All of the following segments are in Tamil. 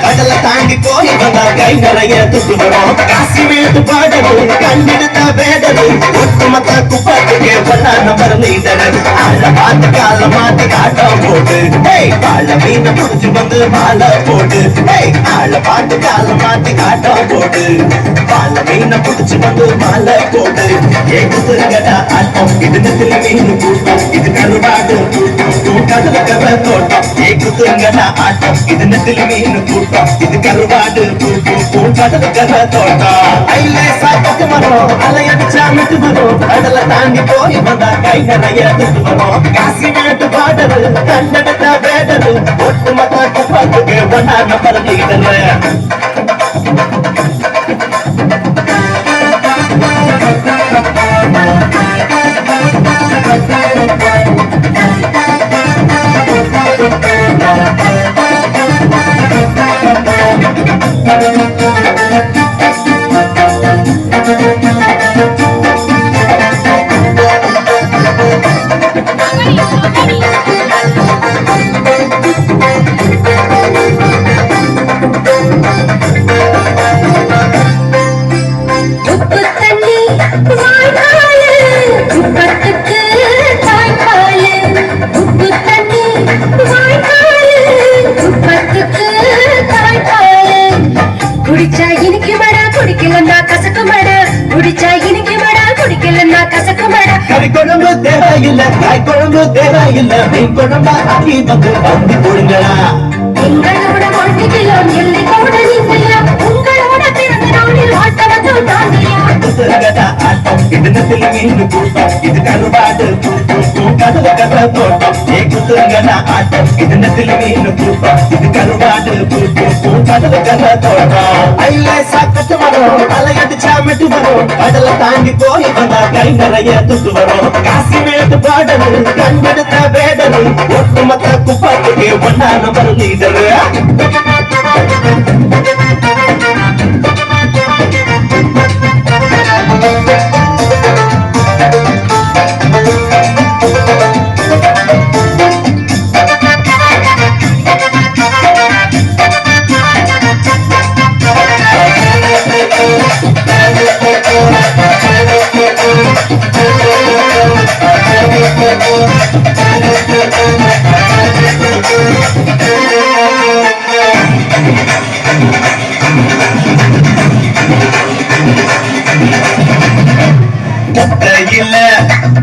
கடல தாண்டி போய் வந்தா கை நிறைய துட்டு வரும். காசி வீட்டு பாடல் கண்ணெடுத்த வேடல் ஒட்டுமொத்த குப்பத்துக்கு பண்ணா நம்பர் நீடல். ஆள பார்த்து கால மாத்தி காட்டம் போட்டு வாழ மீன புடிச்சு வந்து மாலை போட்டு. ஆள பார்த்து கால மாத்தி காட்டம் போட்டு வாழ மீன புடிச்சு வந்து மாலை போட்டு. ஏகுதுங்கடா ஆட்டம் இது நெத்தில மீன் கூட்டம் இது கருவாடு கடல கவ தோட்டம். ஏகுதுங்கடா ஆட்டம் இது நெத்தில மீன் கூட்டம் இது கருவாடு கடல கவ தோட்டம். ஐலேசா பத்து வரும் அலையடிச்சா மிட்டு வரும். கடலை தாண்டி போய் வந்தா கை நிறைய துட்டு வரும். காசி நாட்டு பாடல் கண்ணெடுத்த வேடல் ஒட்டுமொத்த குப்பத்துக்கு ஒன்னா நம்பர் நீடல். கறிக்குழம்பு தேவையில்ல காய்க்குழம்பு தேவையில்ல மீன் குழம்பா ஆக்கி வந்து பந்தி போடுங்களா. எங்களோட வாழ்க்கையிலும் எல்லை கூட நீங்களா உங்களோட பிறந்த நாளில் வாழ்த்தவதும் தாண்டியா. ஆட்டம் இது நெத்தில மீன் கூட்டம் இது கருவாடு கடல கவ தோட்டம். ஏகுதுங்கடா ஆட்டம் இது நெத்தில மீன் கூட்டம் இது கருவாடு கடல கவ தோட்டம். ஐலேசா கட்டு வரும் அலையடிச்சா மிட்டு வரும். கடலை தாண்டி போய் வந்தா கை நிறைய துட்டு வரும். காசி மேட்டு பாடல் கண்ணெடுத்த வேடல் ஒட்டுமொத்த குப்பத்துக்கு ஒன்னா நம்பர் நீடல். ஒத்தையில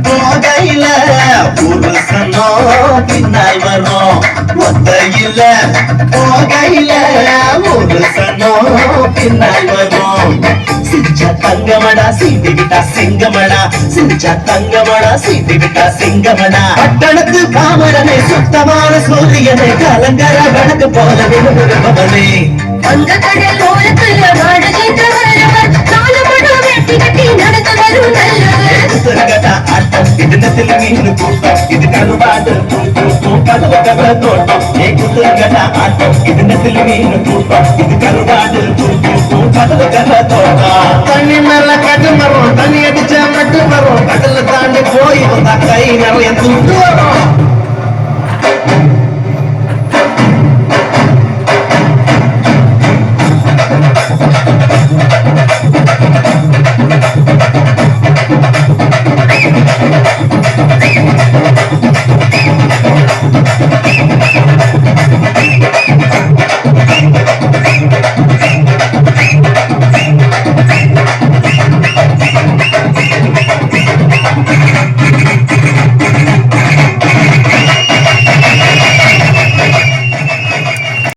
போகையில புருஷனோ பின்னால் வரும். ஒத்தையில போகையில புருஷனோ பின்னால் வரும். சிரிச்சா தங்கமடா சீட்டி விட்டா சிங்கமடா சிரிச்சா தங்கமடா சீட்டி விட்டா சிங்கமடா. பட்டணத்து காமரனை சுத்தமான சூரியனை கலங்கர விளக்கு போல விரும்புகிறவனே. அந்த கடல் ஓரத்துல வாடுகின்ற வரவர் காலமடா வெட்டி கட்டி நடந்து வரும் நல்லவர். ஆட்டம் இது நெத்தில மீன் கூட்டம் இது கருவாடு கடல கவ தோட்டம். ஏகுதுங்கடா ஆட்டம் இது நெத்தில மீன் கூட்டம் இது கருவாடு கடல கவ தோட்டம். தண்ணி மேல கட்டு வரும் தண்ணி அடிச்சா மட்டு வரும். கடலை தாண்டி போய் வந்தா கை நிறைய துட்டு வரும்.